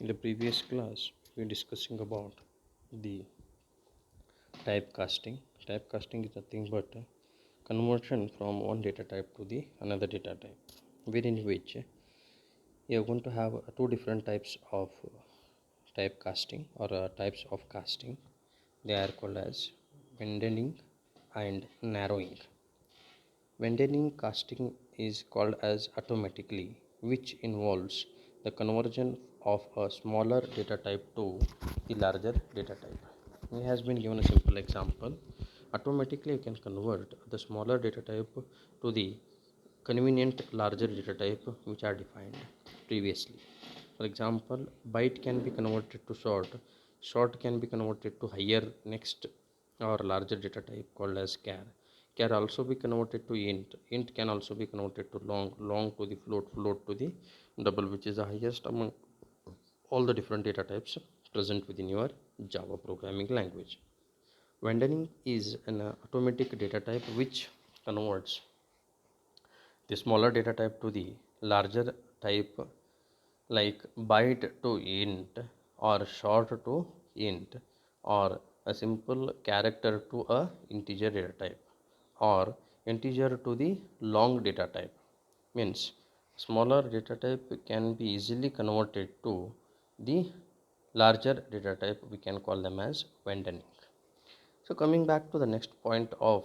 In the previous class, we were discussing about the typecasting. Typecasting is nothing but conversion from one data type to the another data type, wherein which you are going to have two different types of typecasting or types of casting. They are called as widening and narrowing. Widening casting is called as automatically, which involves the conversion of a smaller data type to the larger data type. It has been given a simple example. Automatically, you can convert the smaller data type to the convenient larger data type which are defined previously. For example, byte can be converted to short, short can be converted to higher next or larger data type called as char. Can also be converted to int. Int can also be converted to long, long to the float, float to the double, which is the highest among all the different data types present within your Java programming language. Widening is an automatic data type which converts the smaller data type to the larger type, like byte to int or short to int, or a simple character to a integer data type, or integer to the long data type. Means smaller data type can be easily converted to the larger data type. We can call them as widening. So coming back to the next point of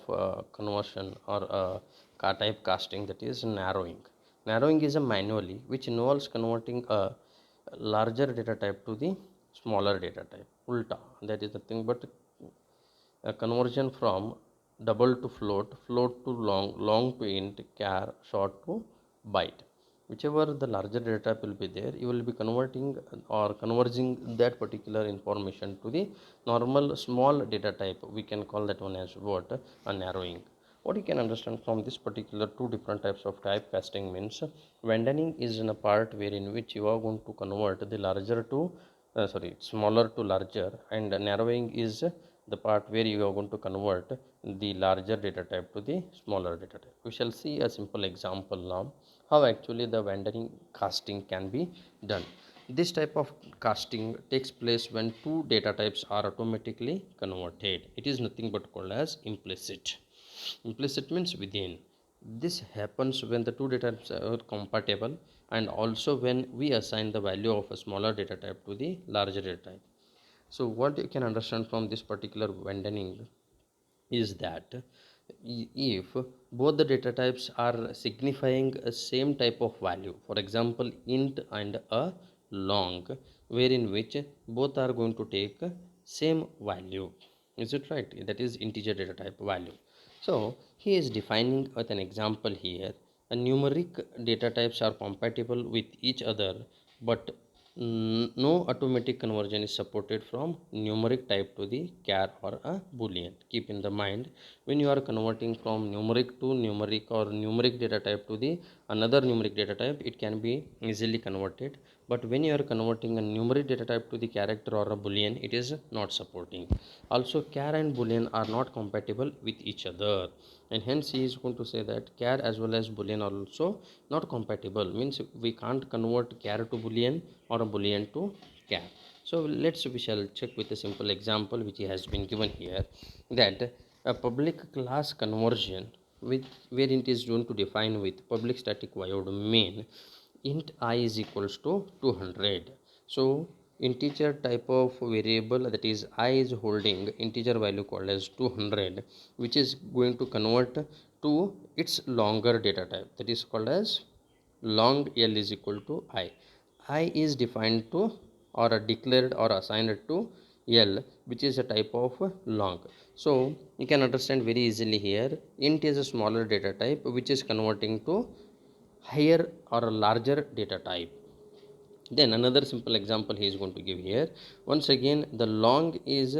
conversion or type casting, that is narrowing. Narrowing is a manually which involves converting a larger data type to the smaller data type. Ulta, that is nothing but a conversion from double to float, float to long, long to int, char, short to byte. Whichever the larger data type will be there, you will be converting or converging that particular information to the normal small data type. We can call that one as what? A narrowing. What you can understand from this particular two different types of typecasting means widening is in a part wherein which you are going to convert the larger to smaller to larger, and narrowing is the part where you are going to convert the larger data type to the smaller data type. We shall see a simple example now how actually the widening casting can be done. This type of casting takes place when two data types are automatically converted. It is nothing but called as implicit. Implicit means within. This happens when the two data types are compatible, and also when we assign the value of a smaller data type to the larger data type. So what you can understand from this particular widening is that if both the data types are signifying a same type of value, for example int and a long, wherein which both are going to take same value, is it right? That is integer data type value. So he is defining with an example here. A numeric data types are compatible with each other, but no automatic conversion is supported from numeric type to the char or a boolean. Keep in the mind, when you are converting from numeric to numeric or numeric data type to the another numeric data type, it can be easily converted, but when you are converting a numeric data type to the character or a boolean, it is not supporting. Also char and boolean are not compatible with each other, and hence he is going to say that char as well as boolean are also not compatible. Means we can't convert char to boolean or a boolean to char. So we shall check with a simple example which has been given here, that a public class conversion with where it is going to define with public static void main int I is equals to 200. So integer type of variable, that is I is holding integer value called as 200, which is going to convert to its longer data type, that is called as long L is equal to I is defined to or declared or assigned to L, which is a type of long. So you can understand very easily here, int is a smaller data type which is converting to higher or a larger data type. Then another simple example he is going to give here. Once again, the long is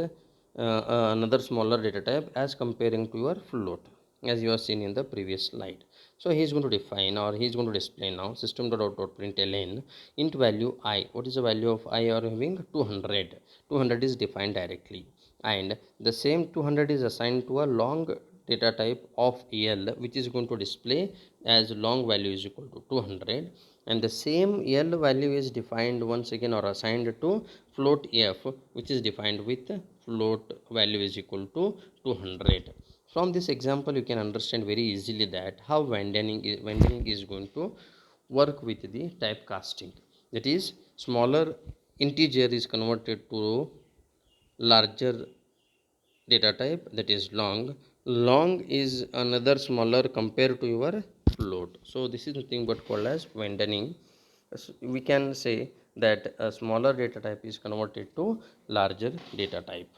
another smaller data type as comparing to your float, as you have seen in the previous slide. So he is going to define, or he is going to display now system.out.println int value I. What is the value of I? Are having 200. 200 is defined directly, and the same 200 is assigned to a long data type of L, which is going to display as long value is equal to 200, and the same L value is defined once again or assigned to float F, which is defined with float value is equal to 200. From this example you can understand very easily that how Vandening is going to work with the typecasting. That is, smaller integer is converted to larger data type, that is long is another smaller compared to your float. So this is nothing but called as Vandening. We can say that a smaller data type is converted to larger data type.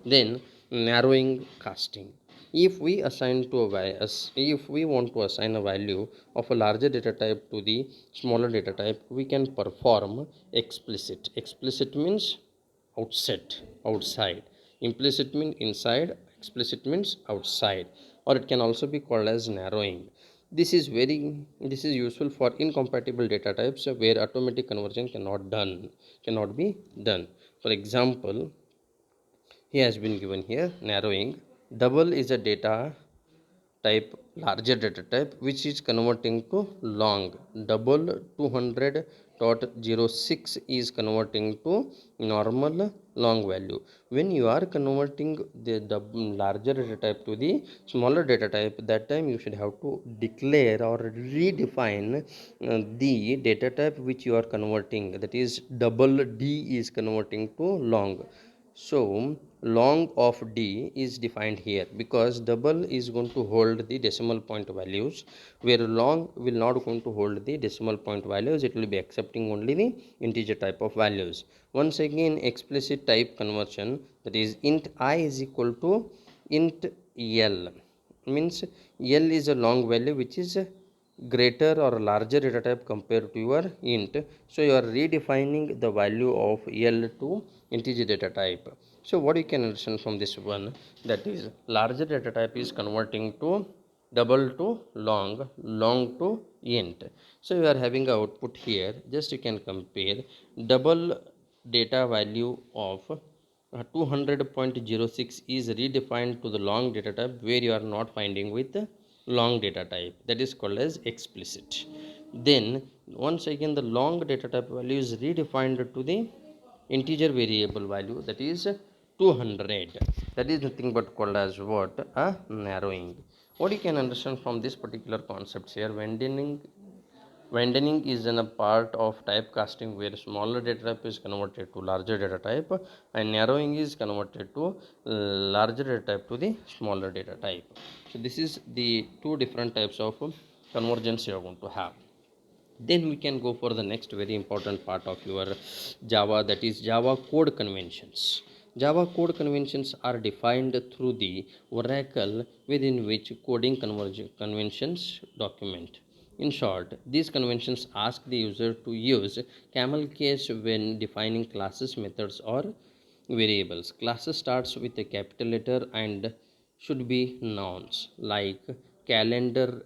Then narrowing casting. If we if we want to assign a value of a larger data type to the smaller data type, we can perform explicit means outside, implicit means inside, explicit means outside, or it can also be called as narrowing. This is useful for incompatible data types where automatic conversion cannot be done. For example, he has been given here narrowing. Double is a data type, larger data type, which is converting to long. Double 200.06 is converting to normal long value. When you are converting the larger data type to the smaller data type, that time you should have to declare or redefine the data type which you are converting, that is double D is converting to long. So long of D is defined here because double is going to hold the decimal point values, where long will not going to hold the decimal point values, it will be accepting only the integer type of values. Once again, explicit type conversion, that is int I is equal to int L, means L is a long value which is greater or larger data type compared to your int. So you are redefining the value of L to integer data type. So what you can understand from this one, that is larger data type is converting to double to long to int. So you are having a output here, just you can compare double data value of 200.06 is redefined to the long data type where you are not finding with long data type, that is called as explicit. Then once again the long data type value is redefined to the integer variable value, that is 200. That is nothing but called as what, a narrowing. What you can understand from this particular concepts here, Vandening is in a part of typecasting where smaller data type is converted to larger data type, and narrowing is converted to larger data type to the smaller data type. So this is the two different types of convergence you are going to have. Then we can go for the next very important part of your Java, that is Java code conventions. Java code conventions are defined through the oracle within which coding conventions document. In short, these conventions ask the user to use camel case when defining classes, methods, or variables. Classes starts with a capital letter and should be nouns like calendar,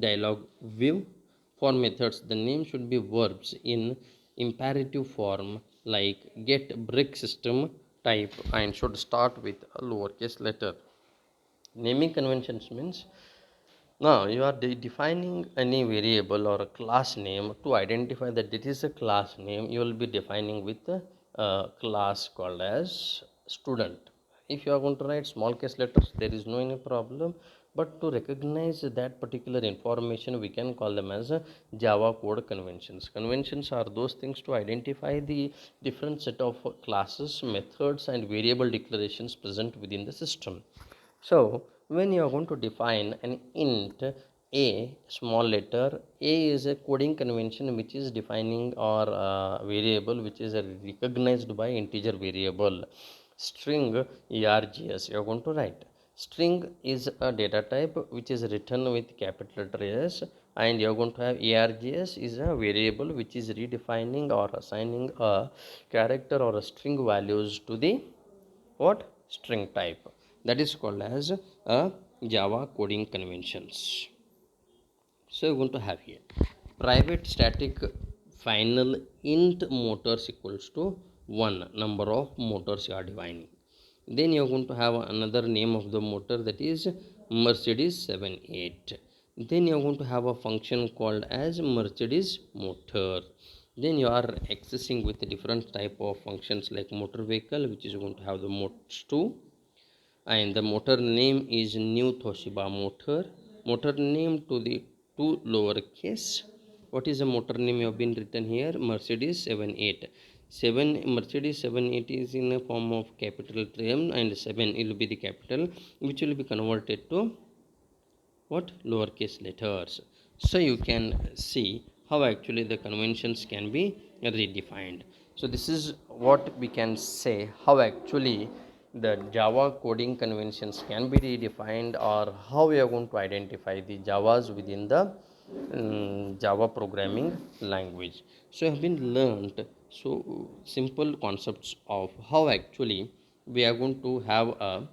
dialog, view. For methods, the name should be verbs in imperative form like get, brick, system, type, and should start with a lowercase letter. Naming conventions means now you are defining any variable or a class name. To identify that it is a class name, you will be defining with a class called as student. If you are going to write small case letters, there is no any problem, but to recognize that particular information, we can call them as Java code conventions. Conventions are those things to identify the different set of classes, methods, and variable declarations present within the system. So when you are going to define an int a, small letter a is a coding convention which is defining or variable which is recognized by integer variable. String args you are going to write. String is a data type which is written with capital letter S, and you are going to have args is a variable which is redefining or assigning a character or a string values to the what, string type. That is called as a Java coding conventions. So we're going to have here private static final int motors equals to 1 number of motors you are defining. Then you're going to have another name of the motor, that is Mercedes 78. then you're going to have a function called as Mercedes motor. Then you are accessing with a different type of functions like motor vehicle, which is going to have the mots2, and the motor name is new Toshiba motor. Motor name to the two lowercase. What is the motor name you have been written here? Mercedes 78. 7 Mercedes 78 is in a form of capital term, and 7 will be the capital, which will be converted to what? Lowercase letters. So you can see how actually the conventions can be redefined. So this is what we can say, how actually the Java coding conventions can be redefined, or how we are going to identify the Javas within the Java programming language. So have been learned so simple concepts of how actually we are going to have a